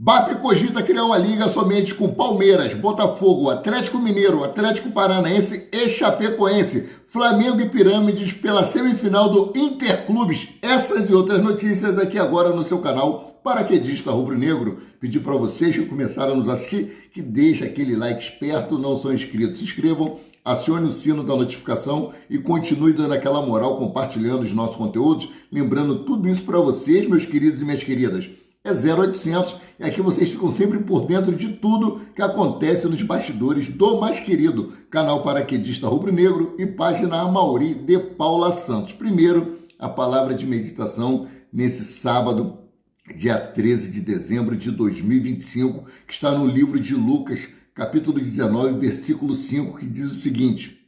BAP cogita criar uma liga somente com Palmeiras, Botafogo, Atlético Mineiro, Atlético Paranaense e Chapecoense, Flamengo e Pirâmides pela semifinal do Interclubes. Essas e outras notícias aqui agora no seu canal Paraquedista Rubro-Negro. Pedir para vocês que começaram a nos assistir que deixem aquele like esperto, não são inscritos, se inscrevam, acione o sino da notificação e continue dando aquela moral compartilhando os nossos conteúdos. Lembrando tudo isso para vocês, meus queridos e minhas queridas. É 0800 e aqui vocês ficam sempre por dentro de tudo que acontece nos bastidores do mais querido canal Paraquedista Rubro-Negro e página Amaury de Paula Santos. Primeiro, a palavra de meditação nesse sábado, dia 13 de dezembro de 2025, que está no livro de Lucas, capítulo 19, versículo 5, que diz o seguinte: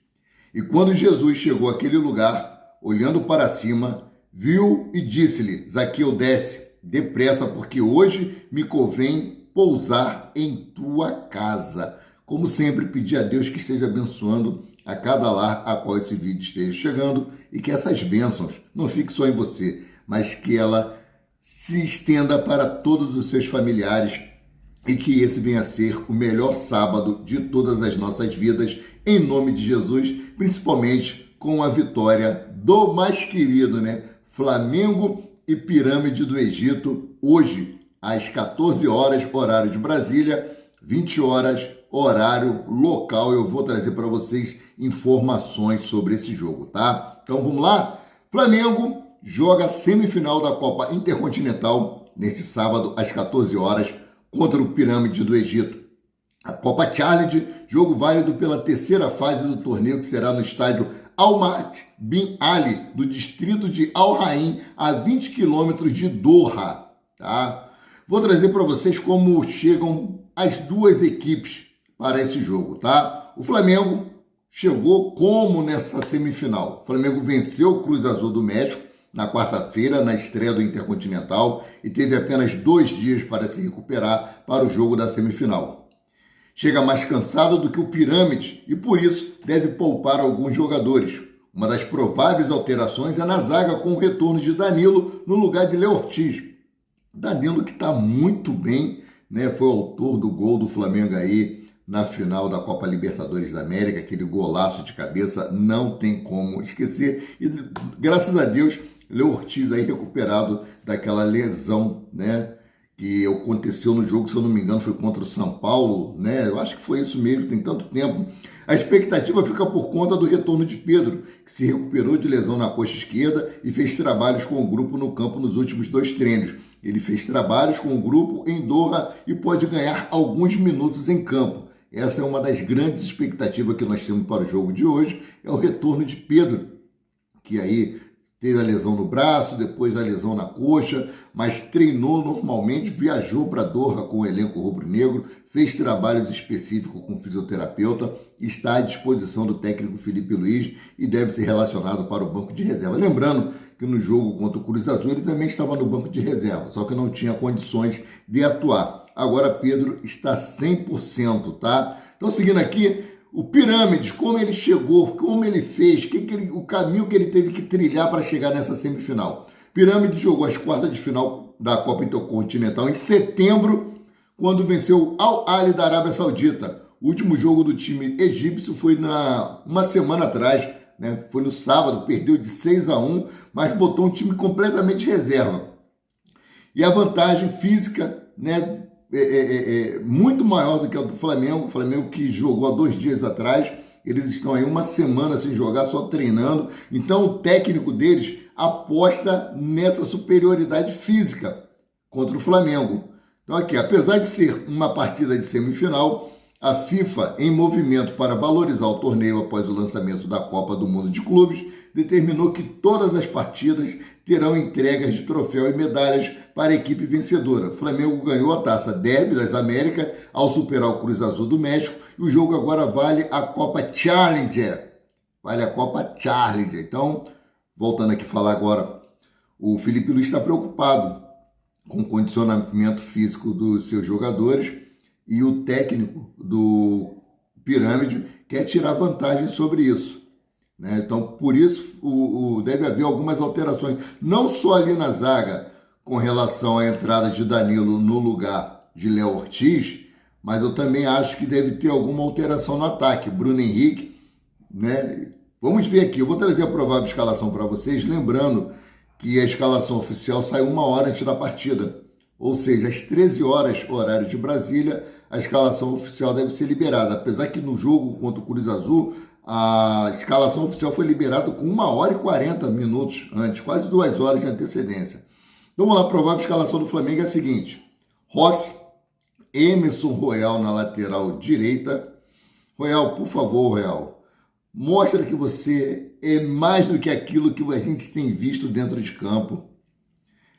E quando Jesus chegou àquele lugar, olhando para cima, viu e disse-lhe: Zaqueu, desce depressa, porque hoje me convém pousar em tua casa. Como sempre, pedir a Deus que esteja abençoando a cada lar a qual esse vídeo esteja chegando e que essas bênçãos não fiquem só em você, mas que ela se estenda para todos os seus familiares e que esse venha a ser o melhor sábado de todas as nossas vidas, em nome de Jesus, principalmente com a vitória do mais querido, Flamengo e Pirâmide do Egito, hoje, às 14 horas, horário de Brasília, 20 horas, horário local. Eu vou trazer para vocês informações sobre esse jogo, tá? Então vamos lá? Flamengo joga a semifinal da Copa Intercontinental neste sábado, às 14 horas, contra o Pirâmide do Egito. A Copa Challenge, jogo válido pela terceira fase do torneio, que será no estádio Almat Bin Ali, do distrito de Al Ain, a 20 quilômetros de Doha. Tá? Vou trazer para vocês como chegam as duas equipes para esse jogo. Tá? O Flamengo chegou como nessa semifinal? O Flamengo venceu o Cruz Azul do México na quarta-feira, na estreia do Intercontinental, e teve apenas 2 dias para se recuperar para o jogo da semifinal. Chega mais cansado do que o Pirâmide e, por isso, deve poupar alguns jogadores. Uma das prováveis alterações é na zaga, com o retorno de Danilo no lugar de Léo Ortiz. Danilo, que está muito bem, foi o autor do gol do Flamengo aí na final da Copa Libertadores da América, aquele golaço de cabeça, não tem como esquecer. E, graças a Deus, Léo Ortiz aí recuperado daquela lesão, que aconteceu no jogo, se eu não me engano, foi contra o São Paulo, Eu acho que foi isso mesmo, tem tanto tempo. A expectativa fica por conta do retorno de Pedro, que se recuperou de lesão na coxa esquerda e fez trabalhos com o grupo no campo nos últimos 2 treinos. Ele fez trabalhos com o grupo em Doha e pode ganhar alguns minutos em campo. Essa é uma das grandes expectativas que nós temos para o jogo de hoje, é o retorno de Pedro, que aí teve a lesão no braço, depois a lesão na coxa, mas treinou normalmente, viajou para Doha com o elenco rubro-negro, fez trabalhos específicos com o fisioterapeuta, está à disposição do técnico Felipe Luiz e deve ser relacionado para o banco de reserva. Lembrando que no jogo contra o Cruz Azul ele também estava no banco de reserva, só que não tinha condições de atuar. Agora Pedro está 100%, tá? Então, seguindo aqui, o Pirâmides, como ele chegou, como ele fez, o caminho que ele teve que trilhar para chegar nessa semifinal. Pirâmides jogou as quartas de final da Copa Intercontinental em setembro, quando venceu o Al Ahly da Arábia Saudita. O último jogo do time egípcio foi uma semana atrás, foi no sábado, perdeu de 6-1, mas botou um time completamente reserva. E a vantagem física, muito maior do que a do Flamengo. O Flamengo que jogou há 2 dias atrás, eles estão aí uma semana sem jogar, só treinando. Então o técnico deles aposta nessa superioridade física contra o Flamengo. Então aqui, apesar de ser uma partida de semifinal, a FIFA, em movimento para valorizar o torneio após o lançamento da Copa do Mundo de Clubes, determinou que todas as partidas terão entregas de troféu e medalhas para a equipe vencedora. O Flamengo ganhou a Taça Derby das Américas ao superar o Cruz Azul do México e o jogo agora vale a Copa Challenger. Vale a Copa Challenger. Então, voltando aqui a falar agora, o Felipe Luiz está preocupado com o condicionamento físico dos seus jogadores e o técnico do Pirâmide quer tirar vantagem sobre isso. Então, por isso, deve haver algumas alterações, não só ali na zaga, com relação à entrada de Danilo no lugar de Léo Ortiz, mas eu também acho que deve ter alguma alteração no ataque. Bruno Henrique, né? Vamos ver aqui, eu vou trazer a provável escalação para vocês, lembrando que a escalação oficial saiu 1 hora antes da partida, ou seja, às 13 horas, horário de Brasília, a escalação oficial deve ser liberada, apesar que no jogo contra o Cruz Azul, a escalação oficial foi liberada com 1 hora e 40 minutos antes, quase 2 horas de antecedência. Vamos lá, a provável escalação do Flamengo é a seguinte: Rossi, Emerson Royal na lateral direita. Royal, por favor, Royal, mostra que você é mais do que aquilo que a gente tem visto dentro de campo.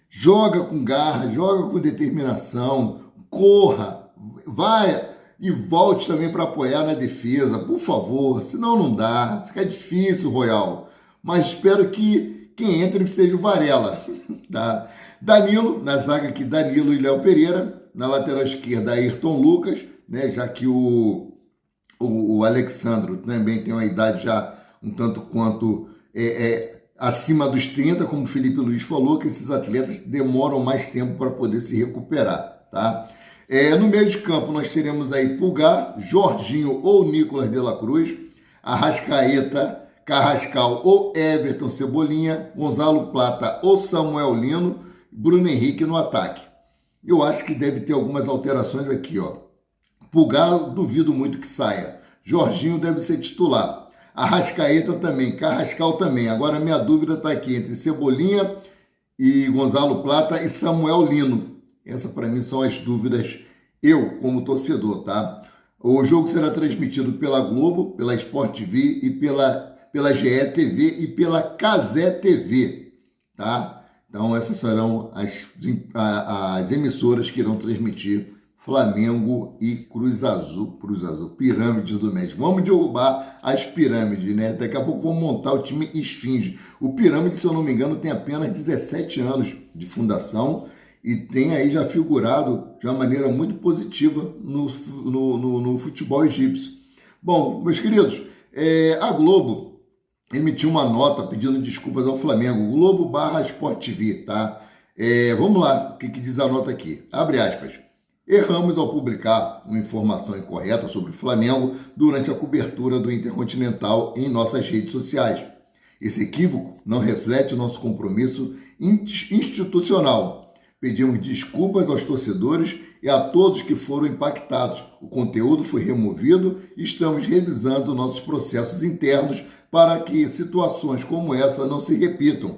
Joga com garra, joga com determinação, corra, vai e volte também para apoiar na defesa, por favor, senão não dá, fica difícil, Royal. Mas espero que quem entre seja o Varela, tá? Danilo, na zaga aqui, Danilo e Léo Pereira. Na lateral esquerda, Ayrton Lucas, né? Já que o Alexandro também tem uma idade já um tanto quanto acima dos 30, como o Felipe Luiz falou, que esses atletas demoram mais tempo para poder se recuperar, tá? No meio de campo nós teremos aí Pulgar, Jorginho ou Nicolas de la Cruz, Arrascaeta, Carrascal ou Everton Cebolinha, Gonzalo Plata ou Samuel Lino, Bruno Henrique no ataque. Eu acho que deve ter algumas alterações aqui, ó. Pulgar, duvido muito que saia. Jorginho deve ser titular. Arrascaeta também, Carrascal também. Agora minha dúvida está aqui entre Cebolinha e Gonzalo Plata e Samuel Lino. Essas para mim são as dúvidas, eu como torcedor, tá? O jogo será transmitido pela Globo, pela Sport TV e pela GE TV e pela Cazé TV, tá? Então essas serão as emissoras que irão transmitir Flamengo e Cruz Azul, pirâmides do México. Vamos derrubar as pirâmides, né? Daqui a pouco vamos montar o time Esfinge. O Pirâmide, se eu não me engano, tem apenas 17 anos de fundação e tem aí já figurado de uma maneira muito positiva no futebol egípcio. Bom, meus queridos, a Globo emitiu uma nota pedindo desculpas ao Flamengo, Globo/Sport TV, tá? Vamos lá, o que diz a nota aqui? Abre aspas. Erramos ao publicar uma informação incorreta sobre o Flamengo durante a cobertura do Intercontinental em nossas redes sociais. Esse equívoco não reflete o nosso compromisso institucional. Pedimos desculpas aos torcedores e a todos que foram impactados. O conteúdo foi removido e estamos revisando nossos processos internos para que situações como essa não se repitam.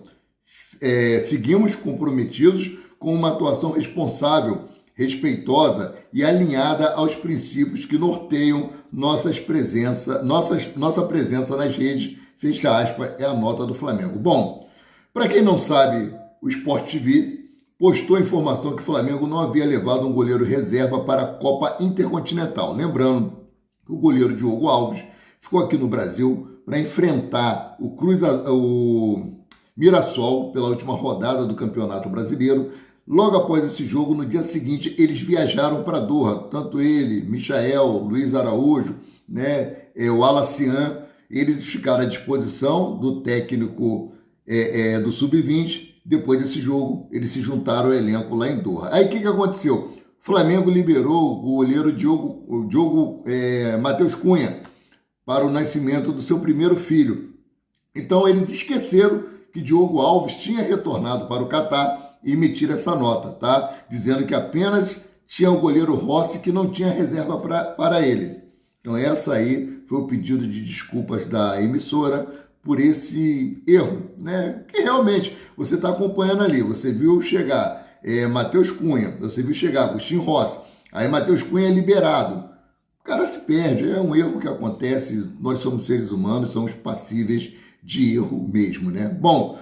Seguimos comprometidos com uma atuação responsável, respeitosa e alinhada aos princípios que norteiam nossa presença nas redes, fecha aspas, é a nota do Flamengo. Bom, para quem não sabe, o Sport TV postou a informação que o Flamengo não havia levado um goleiro reserva para a Copa Intercontinental. Lembrando que o goleiro Diogo Alves ficou aqui no Brasil para enfrentar o Mirassol pela última rodada do Campeonato Brasileiro. Logo após esse jogo, no dia seguinte, eles viajaram para Doha. Tanto ele, Michael, Luiz Araújo, né, o Alacian, eles ficaram à disposição do técnico do Sub-20. Depois desse jogo, eles se juntaram ao elenco lá em Doha. Aí o que aconteceu? O Flamengo liberou o goleiro Diogo Matheus Cunha para o nascimento do seu primeiro filho. Então eles esqueceram que Diogo Alves tinha retornado para o Catar e emitir essa nota, tá? Dizendo que apenas tinha o goleiro Rossi que não tinha reserva para ele. Então essa aí foi o pedido de desculpas da emissora por esse erro, né? Que realmente você está acompanhando ali, você viu chegar Matheus Cunha, você viu chegar Agostinho Rossi, aí Matheus Cunha é liberado. O cara se perde, é um erro que acontece, nós somos seres humanos, somos passíveis de erro mesmo, né? Bom,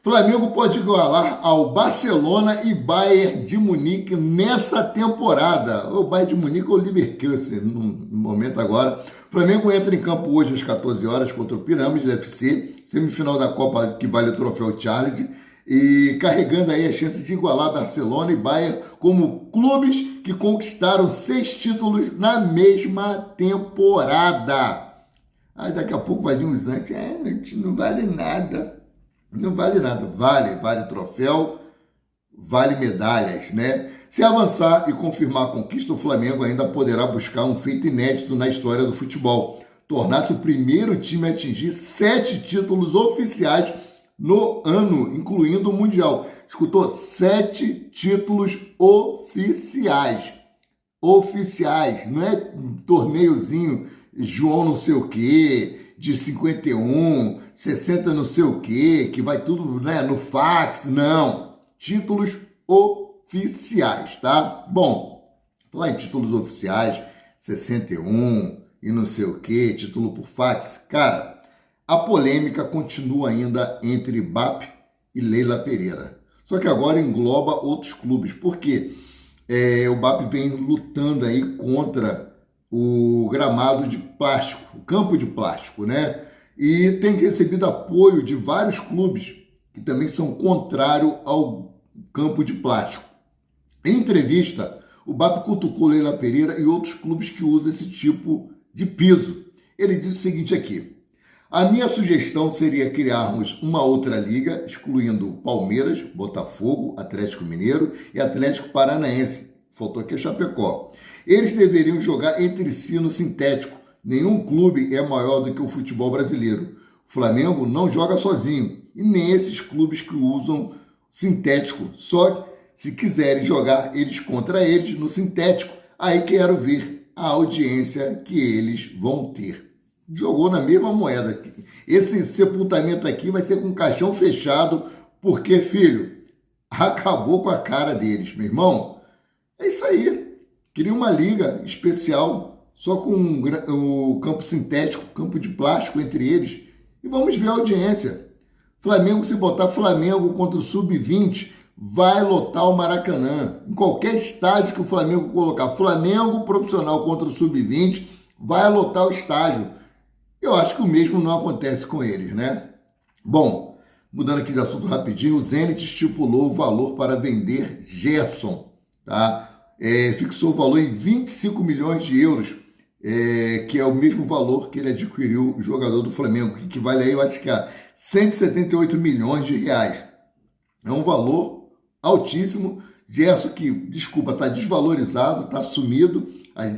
Flamengo pode igualar ao Barcelona e Bayern de Munique nessa temporada. O Bayern de Munique ou o Leverkusen, no momento agora. O Flamengo entra em campo hoje às 14 horas contra o Pirâmides FC, semifinal da Copa que vale o troféu Charles, e carregando aí a chance de igualar Barcelona e Bayern como clubes que conquistaram 6 títulos na mesma temporada. Aí daqui a pouco vai vir uns antes, não vale nada. Não vale nada, vale troféu, vale medalhas, né? Se avançar e confirmar a conquista, o Flamengo ainda poderá buscar um feito inédito na história do futebol, tornar-se o primeiro time a atingir 7 títulos oficiais no ano, incluindo o Mundial. Escutou? 7 títulos oficiais. Oficiais, não é um torneiozinho João não sei o quê, de 51, 60 não sei o quê, que vai tudo, né, no fax. Não. Títulos oficiais, tá? Bom, lá em títulos oficiais, 61 e não sei o quê, título por fax. Cara, a polêmica continua ainda entre BAP e Leila Pereira. Só que agora engloba outros clubes. Por quê? O BAP vem lutando aí contra o gramado de plástico, o campo de plástico, né? E tem recebido apoio de vários clubes que também são contrários ao campo de plástico. Em entrevista, o BAP cutucou Leila Pereira e outros clubes que usam esse tipo de piso. Ele disse o seguinte aqui: a minha sugestão seria criarmos uma outra liga, excluindo Palmeiras, Botafogo, Atlético Mineiro e Atlético Paranaense. Faltou aqui a Chapecó. Eles deveriam jogar entre si no sintético. Nenhum clube é maior do que o futebol brasileiro. O Flamengo não joga sozinho, e nem esses clubes que usam sintético. Só se quiserem jogar eles contra eles no sintético, aí quero ver a audiência que eles vão ter. Jogou na mesma moeda. Esse sepultamento aqui vai ser com caixão fechado, porque, filho, acabou com a cara deles, meu irmão. É isso aí. Queria uma liga especial, só com o campo sintético, campo de plástico entre eles, e vamos ver a audiência. Flamengo, se botar Flamengo contra o Sub-20, vai lotar o Maracanã. Em qualquer estádio que o Flamengo colocar Flamengo profissional contra o Sub-20, vai lotar o estádio. Eu acho que o mesmo não acontece com eles, né? Bom, mudando aqui de assunto rapidinho, o Zenit estipulou o valor para vender Gerson, tá? Fixou o valor em 25 milhões de euros, que é o mesmo valor que ele adquiriu o jogador do Flamengo, que equivale aí, eu acho que a 178 milhões de reais. É um valor altíssimo. Gerson, que, desculpa, está desvalorizado, está sumido.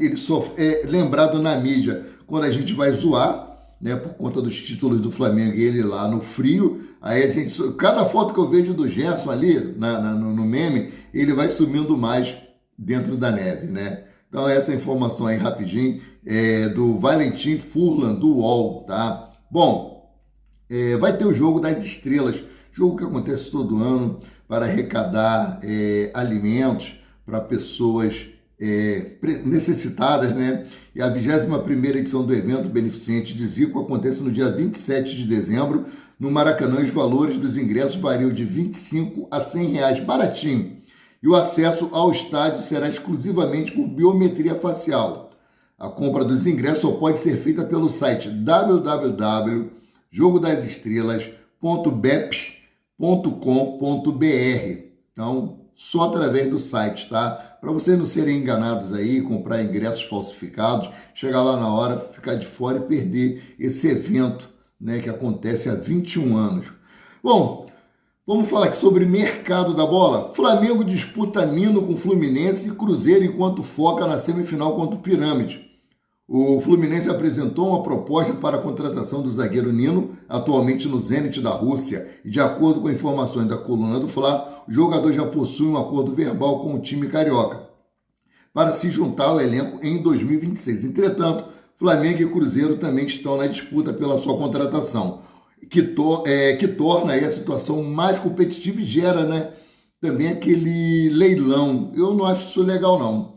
Ele só é lembrado na mídia quando a gente vai zoar, né, por conta dos títulos do Flamengo e ele lá no frio. Aí a gente, cada foto que eu vejo do Gerson ali no meme, ele vai sumindo mais dentro da neve, né? Então essa informação aí rapidinho do Valentim Furlan, do UOL, tá? Bom, vai ter o Jogo das Estrelas, jogo que acontece todo ano para arrecadar alimentos para pessoas necessitadas, né? E a 21ª edição do evento beneficente de Zico acontece no dia 27 de dezembro, no Maracanã. Os valores dos ingressos variam de R$ 25 a R$ 100 reais, baratinho. E o acesso ao estádio será exclusivamente por biometria facial. A compra dos ingressos só pode ser feita pelo site www.jogodasestrelas.beps.com.br. Então, só através do site, tá? Para vocês não serem enganados aí, comprar ingressos falsificados, chegar lá na hora, ficar de fora e perder esse evento, né, que acontece há 21 anos. Bom, vamos falar aqui sobre mercado da bola. Flamengo disputa Nino com Fluminense e Cruzeiro enquanto foca na semifinal contra o Pirâmide. O Fluminense apresentou uma proposta para a contratação do zagueiro Nino, atualmente no Zenit da Rússia. E de acordo com informações da coluna do Fla, o jogador já possui um acordo verbal com o time carioca para se juntar ao elenco em 2026. Entretanto, Flamengo e Cruzeiro também estão na disputa pela sua contratação, que torna aí a situação mais competitiva e gera, né, também aquele leilão. Eu não acho isso legal, não.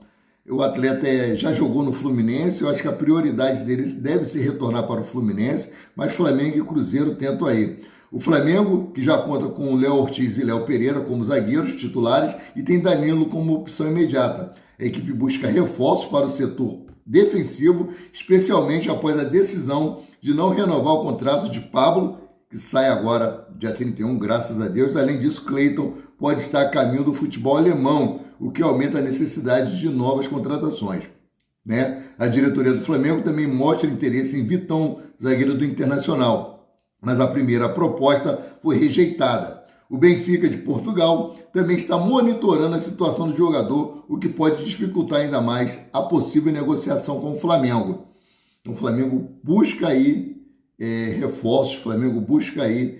O atleta já jogou no Fluminense, eu acho que a prioridade dele deve ser retornar para o Fluminense, mas Flamengo e Cruzeiro tentam aí. O Flamengo, que já conta com Léo Ortiz e Léo Pereira como zagueiros titulares e tem Danilo como opção imediata. A equipe busca reforços para o setor defensivo, especialmente após a decisão de não renovar o contrato de Pablo, que sai agora dia 31, graças a Deus. Além disso, Cleiton pode estar a caminho do futebol alemão, o que aumenta a necessidade de novas contratações, né? A diretoria do Flamengo também mostra interesse em Vitão, zagueiro do Internacional, mas a primeira proposta foi rejeitada. O Benfica de Portugal também está monitorando a situação do jogador, o que pode dificultar ainda mais a possível negociação com o Flamengo. O Flamengo busca aí reforços, o Flamengo busca aí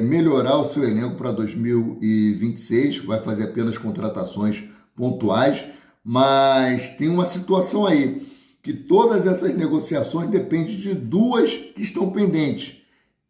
melhorar o seu elenco para 2026, vai fazer apenas contratações pontuais, mas tem uma situação aí, que todas essas negociações dependem de duas que estão pendentes,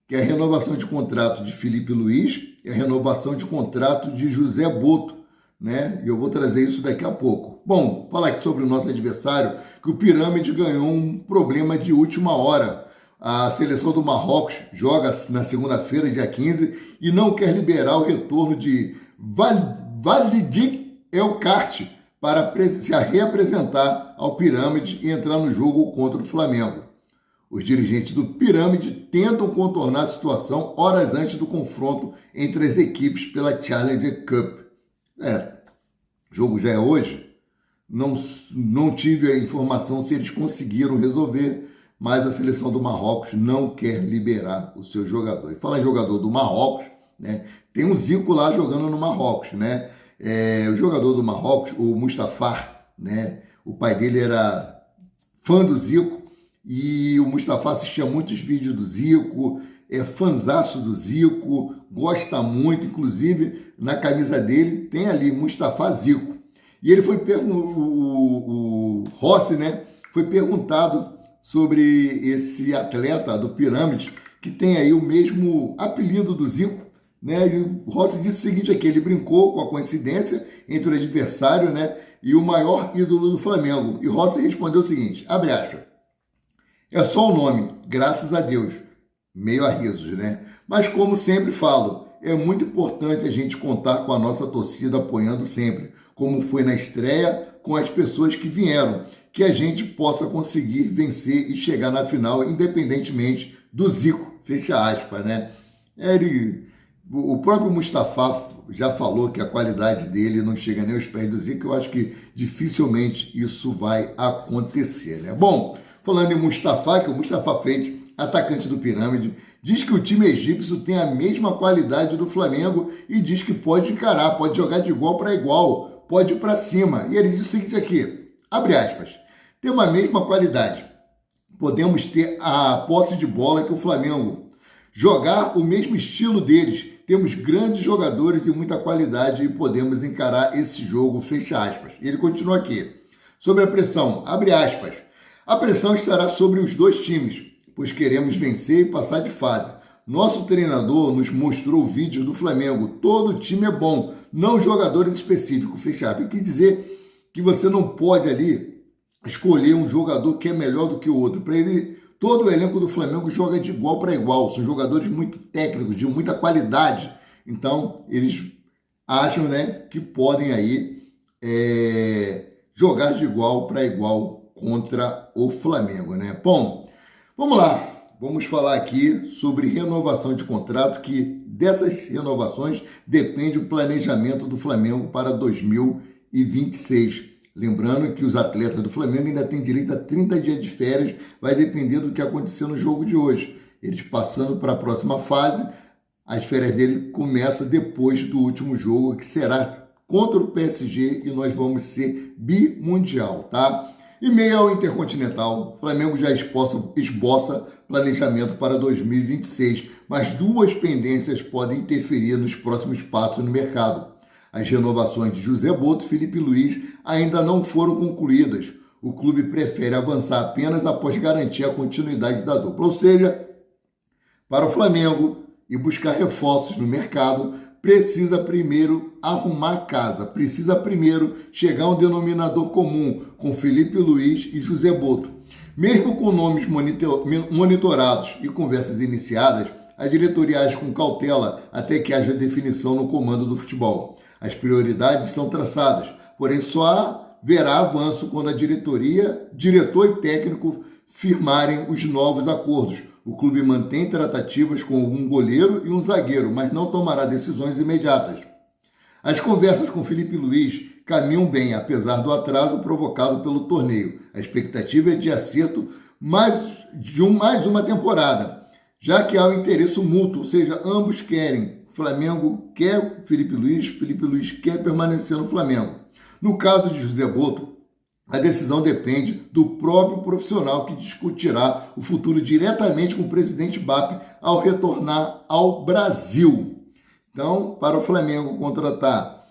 que é a renovação de contrato de Felipe Luiz e a renovação de contrato de José Boto, né? E eu vou trazer isso daqui a pouco. Bom, falar aqui sobre o nosso adversário, que o Pirâmide ganhou um problema de última hora. A seleção do Marrocos joga na segunda-feira, dia 15, e não quer liberar o retorno de Walid El-Kart para se reapresentar ao Pirâmide e entrar no jogo contra o Flamengo. Os dirigentes do Pirâmide tentam contornar a situação horas antes do confronto entre as equipes pela Challenger Cup. O jogo já é hoje. Não tive a informação se eles conseguiram resolver, mas a seleção do Marrocos não quer liberar o seu jogador. E falar em jogador do Marrocos, né, tem um Zico lá jogando no Marrocos, né? O jogador do Marrocos, o Mustafa, né? O pai dele era fã do Zico e o Mustafa assistia muitos vídeos do Zico, é fãzaço do Zico, gosta muito, inclusive na camisa dele tem ali Mustafa Zico. E ele foi o Rossi, né? Foi perguntado sobre esse atleta do Pirâmide, que tem aí o mesmo apelido do Zico, né? E o Rossi disse o seguinte aqui, ele brincou com a coincidência entre o adversário, né, e o maior ídolo do Flamengo. E Rossi respondeu o seguinte, abre aspas, é só o nome, graças a Deus, meio a risos, né? Mas como sempre falo, é muito importante a gente contar com a nossa torcida apoiando sempre, como foi na estreia, com as pessoas que vieram, que a gente possa conseguir vencer e chegar na final, independentemente do Zico, fecha aspas, né? O próprio Mustafa já falou que a qualidade dele não chega nem aos pés do Zico, eu acho que dificilmente isso vai acontecer, né? Bom, falando em Mustafa, que é o Mustafa Feito, atacante do Pirâmide, diz que o time egípcio tem a mesma qualidade do Flamengo e diz que pode encarar, pode jogar de igual para igual, pode ir para cima. E ele diz o seguinte aqui, abre aspas, tem a mesma qualidade, podemos ter a posse de bola que o Flamengo, jogar o mesmo estilo deles, temos grandes jogadores e muita qualidade e podemos encarar esse jogo, fecha aspas. E ele continua aqui, sobre a pressão, abre aspas, a pressão estará sobre os dois times, pois queremos vencer e passar de fase. Nosso treinador nos mostrou vídeos do Flamengo. Todo time é bom, não jogadores específicos, fechado. Quer dizer que você não pode ali escolher um jogador que é melhor do que o outro. Para ele, todo o elenco do Flamengo joga de igual para igual. São jogadores muito técnicos, de muita qualidade. Então, eles acham, né, que podem aí jogar de igual para igual contra o Flamengo, né? Bom, vamos lá. Vamos falar aqui sobre renovação de contrato, que dessas renovações depende o planejamento do Flamengo para 2026. Lembrando que os atletas do Flamengo ainda têm direito a 30 dias de férias, vai depender do que aconteceu no jogo de hoje. Eles passando para a próxima fase, as férias dele começam depois do último jogo, que será contra o PSG, e nós vamos ser bimundial, tá? E meio ao Intercontinental, o Flamengo já esboça planejamento para 2026, mas duas pendências podem interferir nos próximos passos no mercado. As renovações de José Boto e Felipe Luiz ainda não foram concluídas. O clube prefere avançar apenas após garantir a continuidade da dupla. Ou seja, para o Flamengo e buscar reforços no mercado, precisa primeiro arrumar a casa, precisa primeiro chegar a um denominador comum com Felipe Luiz e José Boto. Mesmo com nomes monitorados e conversas iniciadas, a diretoria age com cautela até que haja definição no comando do futebol. As prioridades são traçadas, porém só haverá avanço quando a diretoria, diretor e técnico firmarem os novos acordos. O clube mantém tratativas com um goleiro e um zagueiro, mas não tomará decisões imediatas. As conversas com Felipe Luiz caminham bem, apesar do atraso provocado pelo torneio. A expectativa é de acerto mais uma temporada, já que há um interesse mútuo, ou seja, ambos querem Flamengo quer Felipe Luiz quer permanecer no Flamengo. No caso de José Boto, a decisão depende do próprio profissional que discutirá o futuro diretamente com o presidente BAP ao retornar ao Brasil. Então, para o Flamengo contratar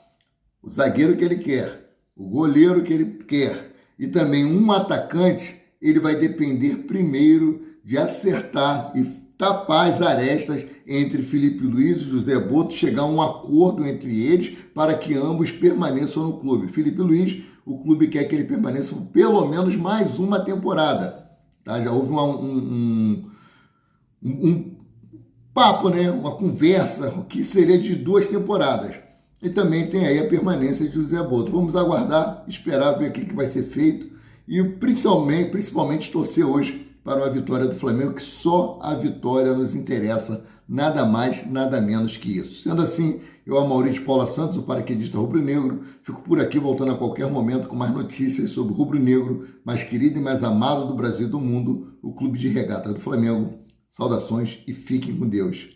o zagueiro que ele quer, o goleiro que ele quer e também um atacante, ele vai depender primeiro de acertar e tapar as arestas entre Felipe Luiz e José Boto, chegar a um acordo entre eles para que ambos permaneçam no clube. Felipe Luiz, o clube quer que ele permaneça por pelo menos mais uma temporada. Tá? Já houve um papo, né? Uma conversa que seria de 2 temporadas. E também tem aí a permanência de José Boto. Vamos aguardar, esperar ver o que vai ser feito e principalmente torcer hoje para uma vitória do Flamengo, que só a vitória nos interessa, nada mais, nada menos que isso. Sendo assim, eu, Amaury de Paula Santos, o paraquedista rubro-negro, fico por aqui voltando a qualquer momento com mais notícias sobre o rubro-negro, mais querido e mais amado do Brasil e do mundo, o Clube de Regata do Flamengo. Saudações e fiquem com Deus.